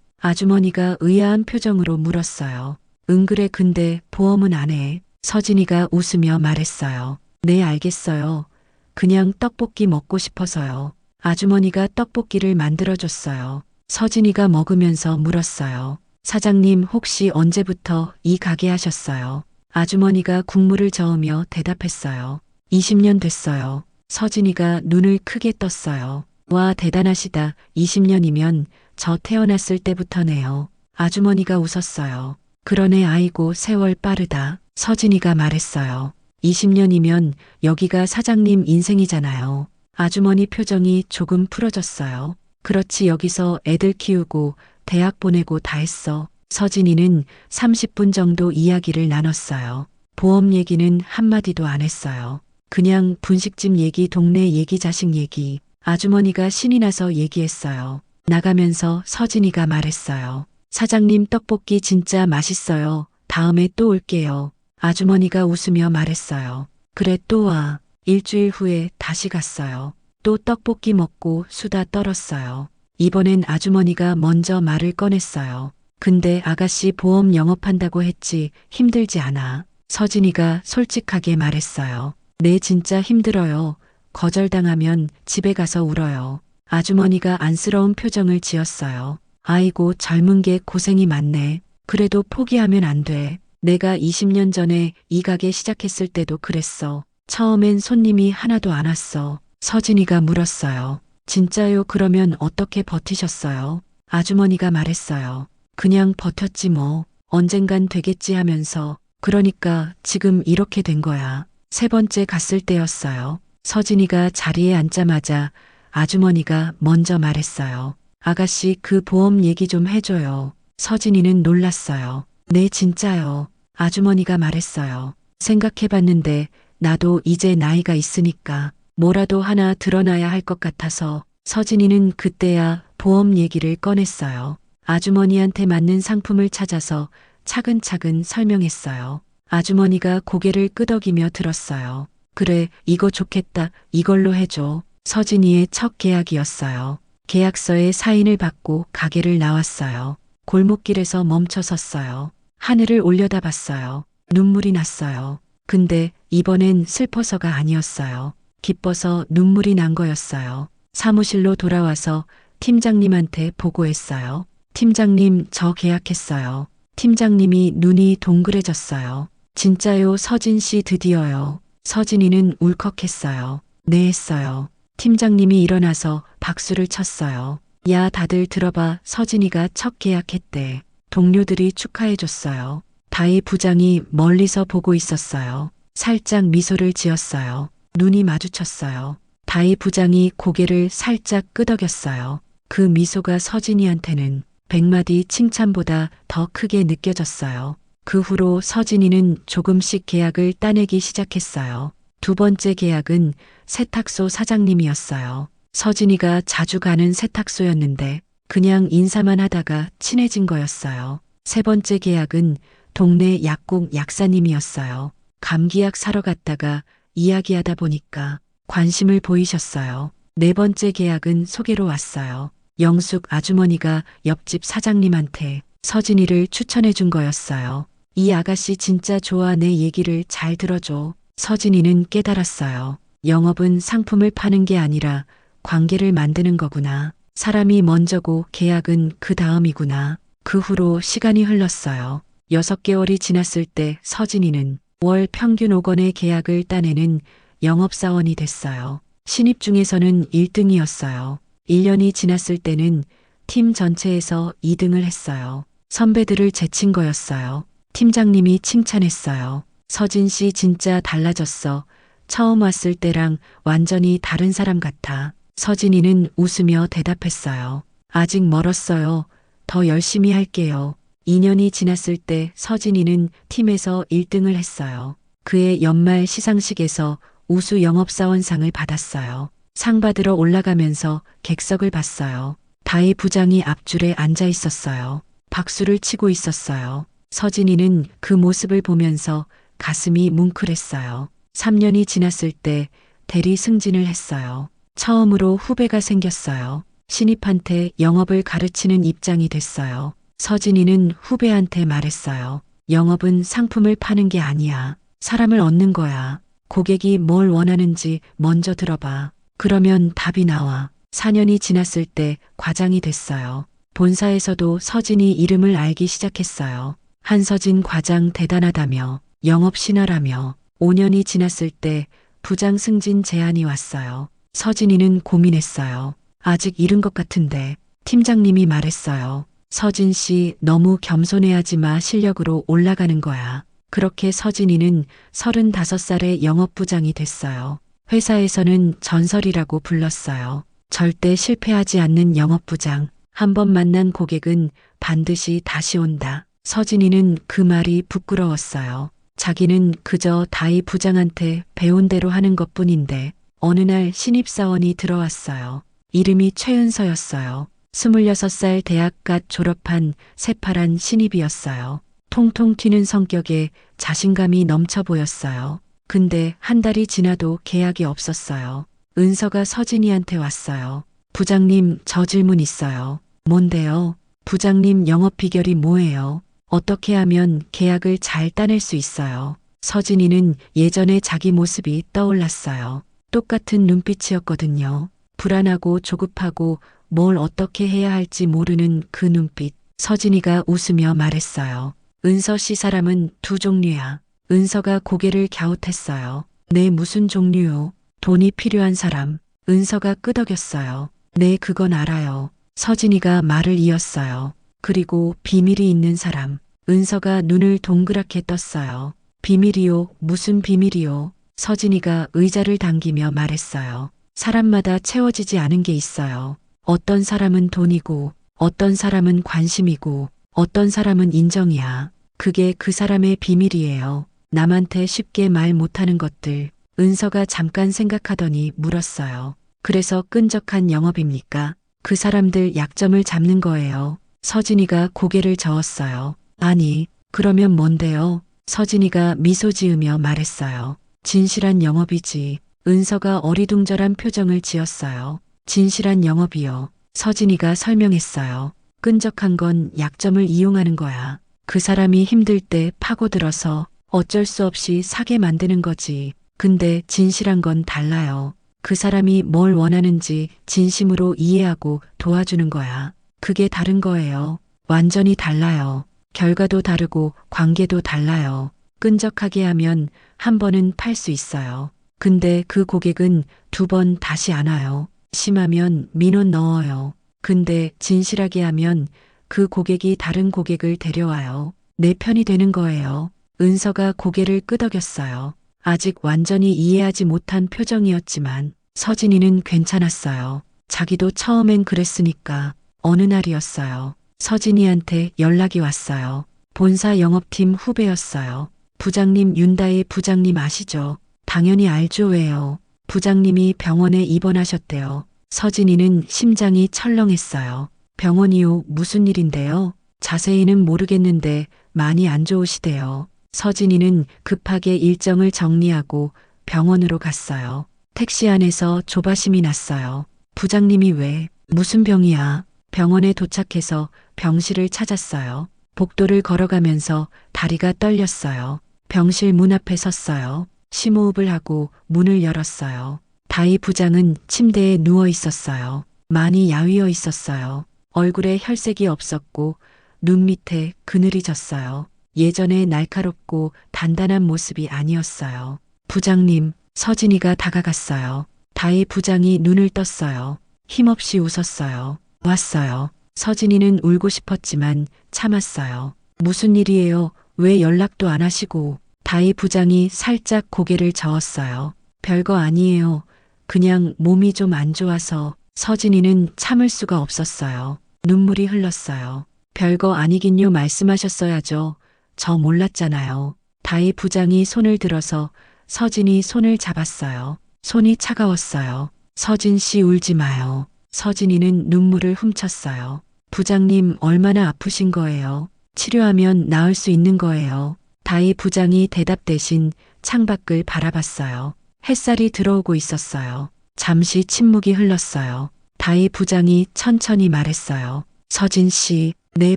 아주머니가 의아한 표정으로 물었어요. 응, 그래. 근데 보험은 안 해. 서진이가 웃으며 말했어요. 네, 알겠어요. 그냥 떡볶이 먹고 싶어서요. 아주머니가 떡볶이를 만들어줬어요. 서진이가 먹으면서 물었어요. 사장님, 혹시 언제부터 이 가게 하셨어요? 아주머니가 국물을 저으며 대답했어요. 20년 됐어요. 서진이가 눈을 크게 떴어요. 와, 대단하시다. 20년이면 저 태어났을 때부터네요. 아주머니가 웃었어요. 그러네. 아이고, 세월 빠르다. 서진이가 말했어요. 20년이면 여기가 사장님 인생이잖아요. 아주머니 표정이 조금 풀어졌어요. 그렇지, 여기서 애들 키우고 대학 보내고 다 했어. 서진이는 30분 정도 이야기를 나눴어요. 보험 얘기는 한마디도 안 했어요. 그냥 분식집 얘기, 동네 얘기, 자식 얘기. 아주머니가 신이 나서 얘기했어요. 나가면서 서진이가 말했어요. 사장님, 떡볶이 진짜 맛있어요. 다음에 또 올게요. 아주머니가 웃으며 말했어요. 그래, 또 와. 일주일 후에 다시 갔어요. 또 떡볶이 먹고 수다 떨었어요. 이번엔 아주머니가 먼저 말을 꺼냈어요. 근데 아가씨, 보험 영업한다고 했지 힘들지 않아? 서진이가 솔직하게 말했어요. 네, 진짜 힘들어요. 거절당하면 집에 가서 울어요. 아주머니가 안쓰러운 표정을 지었어요. 아이고, 젊은 게 고생이 많네. 그래도 포기하면 안 돼. 내가 20년 전에 이 가게 시작했을 때도 그랬어. 처음엔 손님이 하나도 안 왔어. 서진이가 물었어요. 진짜요? 그러면 어떻게 버티셨어요? 아주머니가 말했어요. 그냥 버텼지 뭐. 언젠간 되겠지 하면서. 그러니까 지금 이렇게 된 거야. 세 번째 갔을 때였어요. 서진이가 자리에 앉자마자 아주머니가 먼저 말했어요. 아가씨, 그 보험 얘기 좀 해줘요. 서진이는 놀랐어요. 네, 진짜요. 아주머니가 말했어요. 생각해봤는데 나도 이제 나이가 있으니까 뭐라도 하나 드러나야 할 것 같아서. 서진이는 그때야 보험 얘기를 꺼냈어요. 아주머니한테 맞는 상품을 찾아서 차근차근 설명했어요. 아주머니가 고개를 끄덕이며 들었어요. 그래, 이거 좋겠다. 이걸로 해줘. 서진이의 첫 계약이었어요. 계약서에 사인을 받고 가게를 나왔어요. 골목길에서 멈춰 섰어요. 하늘을 올려다봤어요. 눈물이 났어요. 근데 이번엔 슬퍼서가 아니었어요. 기뻐서 눈물이 난 거였어요. 사무실로 돌아와서 팀장님한테 보고했어요. 팀장님, 저 계약했어요. 팀장님이 눈이 동그래졌어요. 진짜요? 서진 씨, 드디어요. 서진이는 울컥했어요. 네, 했어요. 팀장님이 일어나서 박수를 쳤어요. 야, 다들 들어봐. 서진이가 첫 계약했대. 동료들이 축하해줬어요. 다희 부장이 멀리서 보고 있었어요. 살짝 미소를 지었어요. 눈이 마주쳤어요. 다희 부장이 고개를 살짝 끄덕였어요. 그 미소가 서진이한테는 100마디 칭찬보다 더 크게 느껴졌어요. 그 후로 서진이는 조금씩 계약을 따내기 시작했어요. 두 번째 계약은 세탁소 사장님이었어요. 서진이가 자주 가는 세탁소였는데 그냥 인사만 하다가 친해진 거였어요. 세 번째 계약은 동네 약국 약사님이었어요. 감기약 사러 갔다가 이야기하다 보니까 관심을 보이셨어요. 네 번째 계약은 소개로 왔어요. 영숙 아주머니가 옆집 사장님한테 서진이를 추천해 준 거였어요. 이 아가씨 진짜 좋아, 내 얘기를 잘 들어줘. 서진이는 깨달았어요. 영업은 상품을 파는 게 아니라 관계를 만드는 거구나. 사람이 먼저고 계약은 그 다음이구나. 그 후로 시간이 흘렀어요. 6개월이 지났을 때 서진이는 월 평균 5건의 계약을 따내는 영업사원이 됐어요. 신입 중에서는 1등이었어요. 1년이 지났을 때는 팀 전체에서 2등을 했어요. 선배들을 제친 거였어요. 팀장님이 칭찬했어요. 서진 씨 진짜 달라졌어. 처음 왔을 때랑 완전히 다른 사람 같아. 서진이는 웃으며 대답했어요. 아직 멀었어요. 더 열심히 할게요. 2년이 지났을 때 서진이는 팀에서 1등을 했어요. 그의 연말 시상식에서 우수 영업사원상을 받았어요. 상 받으러 올라가면서 객석을 봤어요. 다희 부장이 앞줄에 앉아 있었어요. 박수를 치고 있었어요. 서진이는 그 모습을 보면서 가슴이 뭉클했어요. 3년이 지났을 때 대리 승진을 했어요. 처음으로 후배가 생겼어요. 신입한테 영업을 가르치는 입장이 됐어요. 서진이는 후배한테 말했어요. 영업은 상품을 파는 게 아니야. 사람을 얻는 거야. 고객이 뭘 원하는지 먼저 들어봐. 그러면 답이 나와. 4년이 지났을 때 과장이 됐어요. 본사에서도 서진이 이름을 알기 시작했어요. 한서진 과장 대단하다며, 영업 신화라며. 5년이 지났을 때 부장 승진 제안이 왔어요. 서진이는 고민했어요. 아직 이른 것 같은데. 팀장님이 말했어요. 서진 씨, 너무 겸손해하지 마. 실력으로 올라가는 거야. 그렇게 서진이는 35살의 영업부장이 됐어요. 회사에서는 전설이라고 불렀어요. 절대 실패하지 않는 영업부장. 한 번 만난 고객은 반드시 다시 온다. 서진이는 그 말이 부끄러웠어요. 자기는 그저 다희 부장한테 배운 대로 하는 것뿐인데 어느 날 신입사원이 들어왔어요. 이름이 최은서였어요. 26살 대학갓 졸업한 새파란 신입이었어요. 통통 튀는 성격에 자신감이 넘쳐 보였어요. 근데 한 달이 지나도 계약이 없었어요. 은서가 서진이한테 왔어요. 부장님, 저 질문 있어요. 뭔데요? 부장님, 영업 비결이 뭐예요? 어떻게 하면 계약을 잘 따낼 수 있어요? 서진이는 예전에 자기 모습이 떠올랐어요. 똑같은 눈빛이었거든요. 불안하고 조급하고 뭘 어떻게 해야 할지 모르는 그 눈빛. 서진이가 웃으며 말했어요. 은서 씨, 사람은 두 종류야. 은서가 고개를 갸웃했어요. 네, 무슨 종류요? 돈이 필요한 사람. 은서가 끄덕였어요. 네, 그건 알아요. 서진이가 말을 이었어요. 그리고 비밀이 있는 사람. 은서가 눈을 동그랗게 떴어요. 비밀이요? 무슨 비밀이요? 서진이가 의자를 당기며 말했어요. 사람마다 채워지지 않은 게 있어요. 어떤 사람은 돈이고, 어떤 사람은 관심이고, 어떤 사람은 인정이야. 그게 그 사람의 비밀이에요. 남한테 쉽게 말 못하는 것들. 은서가 잠깐 생각하더니 물었어요. 그래서 끈적한 영업입니까? 그 사람들 약점을 잡는 거예요. 서진이가 고개를 저었어요. 아니, 그러면 뭔데요? 서진이가 미소 지으며 말했어요. 진실한 영업이지. 은서가 어리둥절한 표정을 지었어요. 진실한 영업이요. 서진이가 설명했어요. 끈적한 건 약점을 이용하는 거야. 그 사람이 힘들 때 파고들어서 어쩔 수 없이 사게 만드는 거지. 근데 진실한 건 달라요. 그 사람이 뭘 원하는지 진심으로 이해하고 도와주는 거야. 그게 다른 거예요. 완전히 달라요. 결과도 다르고 관계도 달라요. 끈적하게 하면 한 번은 팔 수 있어요. 근데 그 고객은 2번 다시 안 와요. 심하면 민원 넣어요. 근데 진실하게 하면 그 고객이 다른 고객을 데려와요. 내 편이 되는 거예요. 은서가 고개를 끄덕였어요. 아직 완전히 이해하지 못한 표정이었지만 서진이는 괜찮았어요. 자기도 처음엔 그랬으니까. 어느 날이었어요. 서진이한테 연락이 왔어요. 본사 영업팀 후배였어요. 부장님, 윤다혜 부장님 아시죠? 당연히 알죠. 왜요? 부장님이 병원에 입원하셨대요. 서진이는 심장이 철렁했어요. 병원이요? 무슨 일인데요? 자세히는 모르겠는데 많이 안 좋으시대요. 서진이는 급하게 일정을 정리하고 병원으로 갔어요. 택시 안에서 조바심이 났어요. 부장님이 왜, 무슨 병이야? 병원에 도착해서 병실을 찾았어요. 복도를 걸어가면서 다리가 떨렸어요. 병실 문 앞에 섰어요. 심호흡을 하고 문을 열었어요. 다희 부장은 침대에 누워 있었어요. 많이 야위어 있었어요. 얼굴에 혈색이 없었고 눈 밑에 그늘이 졌어요. 예전에 날카롭고 단단한 모습이 아니었어요. 부장님, 서진이가 다가갔어요. 다희 부장이 눈을 떴어요. 힘없이 웃었어요. 왔어요. 서진이는 울고 싶었지만 참았어요. 무슨 일이에요? 왜 연락도 안 하시고? 다희 부장이 살짝 고개를 저었어요. 별거 아니에요. 그냥 몸이 좀 안 좋아서. 서진이는 참을 수가 없었어요. 눈물이 흘렀어요. 별거 아니긴요 말씀하셨어야죠. 저 몰랐잖아요. 다희 부장이 손을 들어서 서진이 손을 잡았어요. 손이 차가웠어요. 서진 씨 울지 마요. 서진이는 눈물을 훔쳤어요. 부장님 얼마나 아프신 거예요? 치료하면 나을 수 있는 거예요. 다희 부장이 대답 대신 창밖을 바라봤어요. 햇살이 들어오고 있었어요. 잠시 침묵이 흘렀어요. 다희 부장이 천천히 말했어요. 서진 씨, 네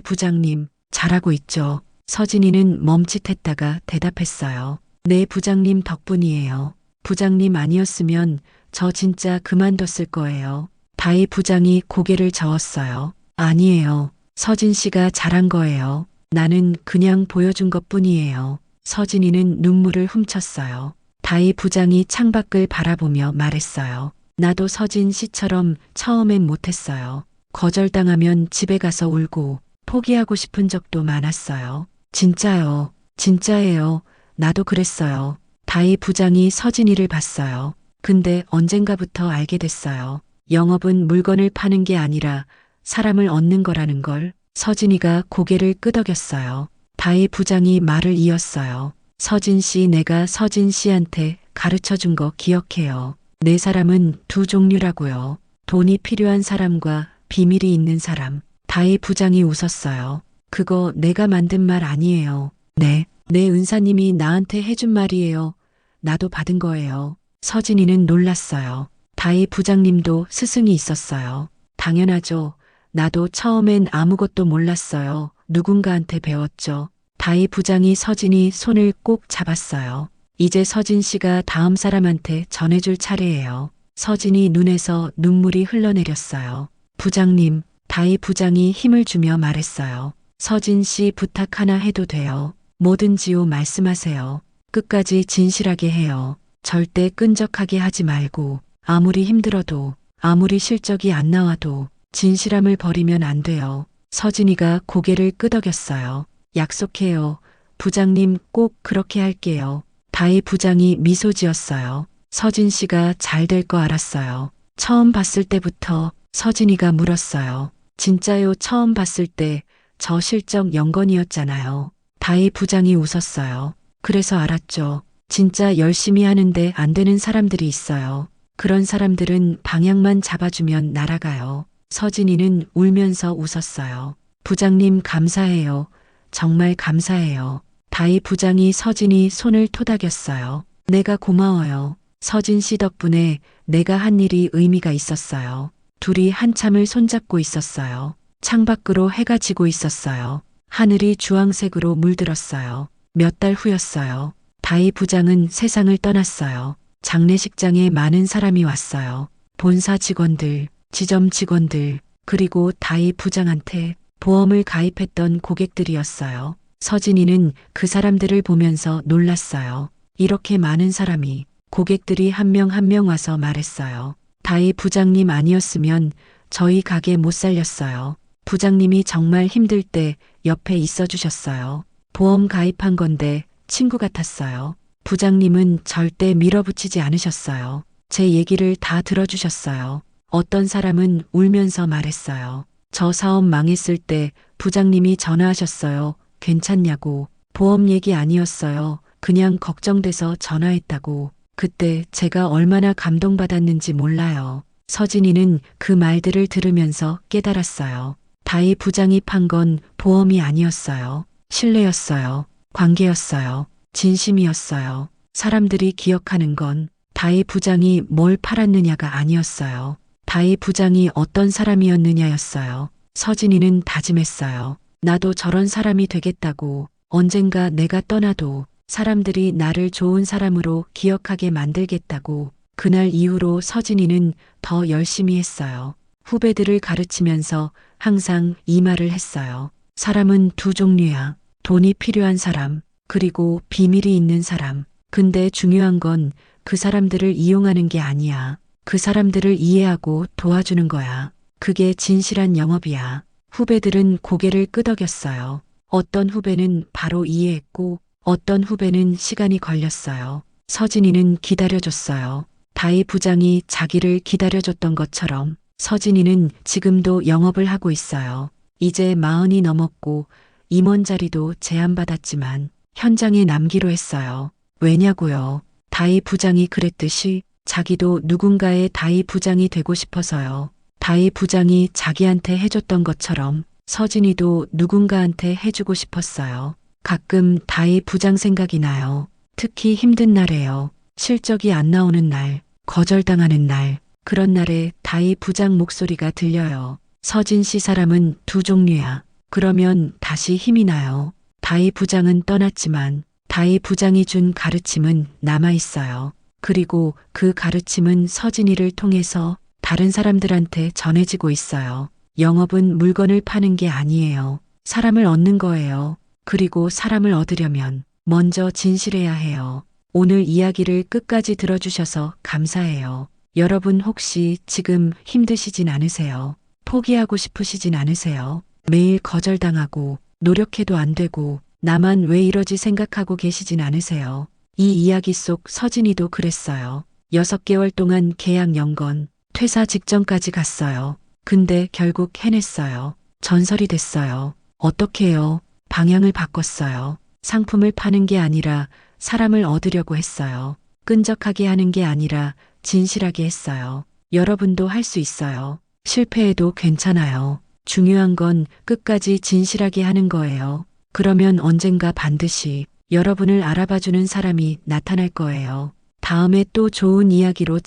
부장님, 잘하고 있죠. 서진이는 멈칫했다가 대답했어요. 네 부장님 덕분이에요. 부장님 아니었으면 저 진짜 그만뒀을 거예요. 다희 부장이 고개를 저었어요. 아니에요. 서진 씨가 잘한 거예요. 나는 그냥 보여준 것뿐이에요. 서진이는 눈물을 훔쳤어요. 다희 부장이 창밖을 바라보며 말했어요. 나도 서진 씨처럼 처음엔 못했어요. 거절당하면 집에 가서 울고 포기하고 싶은 적도 많았어요. 진짜요. 진짜예요. 나도 그랬어요. 다희 부장이 서진이를 봤어요. 근데 언젠가부터 알게 됐어요. 영업은 물건을 파는 게 아니라 사람을 얻는 거라는 걸. 서진이가 고개를 끄덕였어요. 다희 부장이 말을 이었어요. 서진 씨, 내가 서진 씨한테 가르쳐 준 거 기억해요. 내 사람은 두 종류라고요. 돈이 필요한 사람과 비밀이 있는 사람. 다희 부장이 웃었어요. 그거 내가 만든 말 아니에요. 네, 내 은사님이 나한테 해준 말이에요. 나도 받은 거예요. 서진이는 놀랐어요. 다희 부장님도 스승이 있었어요. 당연하죠. 나도 처음엔 아무것도 몰랐어요. 누군가한테 배웠죠. 다희 부장이 서진이 손을 꼭 잡았어요. 이제 서진 씨가 다음 사람한테 전해줄 차례예요. 서진이 눈에서 눈물이 흘러내렸어요. 부장님, 다희 부장이 힘을 주며 말했어요. 서진 씨 부탁 하나 해도 돼요. 뭐든지요 말씀하세요. 끝까지 진실하게 해요. 절대 끈적하게 하지 말고 아무리 힘들어도 아무리 실적이 안 나와도 진실함을 버리면 안 돼요. 서진이가 고개를 끄덕였어요. 약속해요. 부장님 꼭 그렇게 할게요. 다희 부장이 미소 지었어요. 서진 씨가 잘 될 거 알았어요. 처음 봤을 때부터. 서진이가 물었어요. 진짜요? 처음 봤을 때 저 실적 영건이었잖아요. 다희 부장이 웃었어요. 그래서 알았죠. 진짜 열심히 하는데 안 되는 사람들이 있어요. 그런 사람들은 방향만 잡아주면 날아가요. 서진이는 울면서 웃었어요. 부장님 감사해요. 정말 감사해요. 다희 부장이 서진이 손을 토닥였어요. 내가 고마워요. 서진 씨 덕분에 내가 한 일이 의미가 있었어요. 둘이 한참을 손잡고 있었어요. 창밖으로 해가 지고 있었어요. 하늘이 주황색으로 물들었어요. 몇 달 후였어요. 다희 부장은 세상을 떠났어요. 장례식장에 많은 사람이 왔어요. 본사 직원들, 지점 직원들, 그리고 다희 부장한테 보험을 가입했던 고객들이었어요. 서진이는 그 사람들을 보면서 놀랐어요. 이렇게 많은 사람이, 고객들이 한 명 한 명 와서 말했어요. 다희 부장님 아니었으면 저희 가게 못 살렸어요. 부장님이 정말 힘들 때 옆에 있어 주셨어요. 보험 가입한 건데 친구 같았어요. 부장님은 절대 밀어붙이지 않으셨어요. 제 얘기를 다 들어주셨어요. 어떤 사람은 울면서 말했어요. 저 사업 망했을 때 부장님이 전화하셨어요. 괜찮냐고. 보험 얘기 아니었어요. 그냥 걱정돼서 전화했다고. 그때 제가 얼마나 감동받았는지 몰라요. 서진이는 그 말들을 들으면서 깨달았어요. 다희 부장이 판 건 보험이 아니었어요. 신뢰였어요. 관계였어요. 진심이었어요. 사람들이 기억하는 건 다희 부장이 뭘 팔았느냐가 아니었어요. 다희 부장이 어떤 사람이었느냐였어요. 서진이는 다짐했어요. 나도 저런 사람이 되겠다고. 언젠가 내가 떠나도 사람들이 나를 좋은 사람으로 기억하게 만들겠다고. 그날 이후로 서진이는 더 열심히 했어요. 후배들을 가르치면서 항상 이 말을 했어요. 사람은 두 종류야. 돈이 필요한 사람, 그리고 비밀이 있는 사람. 근데 중요한 건 그 사람들을 이용하는 게 아니야. 그 사람들을 이해하고 도와주는 거야. 그게 진실한 영업이야. 후배들은 고개를 끄덕였어요. 어떤 후배는 바로 이해했고 어떤 후배는 시간이 걸렸어요. 서진이는 기다려줬어요. 다희 부장이 자기를 기다려줬던 것처럼 서진이는 지금도 영업을 하고 있어요. 이제 40이 넘었고 임원 자리도 제안받았지만 현장에 남기로 했어요. 왜냐고요? 다희 부장이 그랬듯이 자기도 누군가의 다희 부장이 되고 싶어서요. 다희 부장이 자기한테 해줬던 것처럼 서진이도 누군가한테 해주고 싶었어요. 가끔 다희 부장 생각이 나요. 특히 힘든 날에요. 실적이 안 나오는 날, 거절당하는 날, 그런 날에 다희 부장 목소리가 들려요. 서진 씨 사람은 두 종류야. 그러면 다시 힘이 나요. 다희 부장은 떠났지만 다희 부장이 준 가르침은 남아있어요. 그리고 그 가르침은 서진이를 통해서 다른 사람들한테 전해지고 있어요. 영업은 물건을 파는 게 아니에요. 사람을 얻는 거예요. 그리고 사람을 얻으려면 먼저 진실해야 해요. 오늘 이야기를 끝까지 들어주셔서 감사해요. 여러분 혹시 지금 힘드시진 않으세요? 포기하고 싶으시진 않으세요? 매일 거절당하고 노력해도 안 되고 나만 왜 이러지 생각하고 계시진 않으세요? 이 이야기 속 서진이도 그랬어요. 6개월 동안 계약 연건, 퇴사 직전까지 갔어요. 근데 결국 해냈어요. 전설이 됐어요. 어떻게 해요? 방향을 바꿨어요. 상품을 파는 게 아니라 사람을 얻으려고 했어요. 끈적하게 하는 게 아니라 진실하게 했어요. 여러분도 할 수 있어요. 실패해도 괜찮아요. 중요한 건 끝까지 진실하게 하는 거예요. 그러면 언젠가 반드시 여러분을 알아봐주는 사람이 나타날 거예요. 다음에 또 좋은 이야기로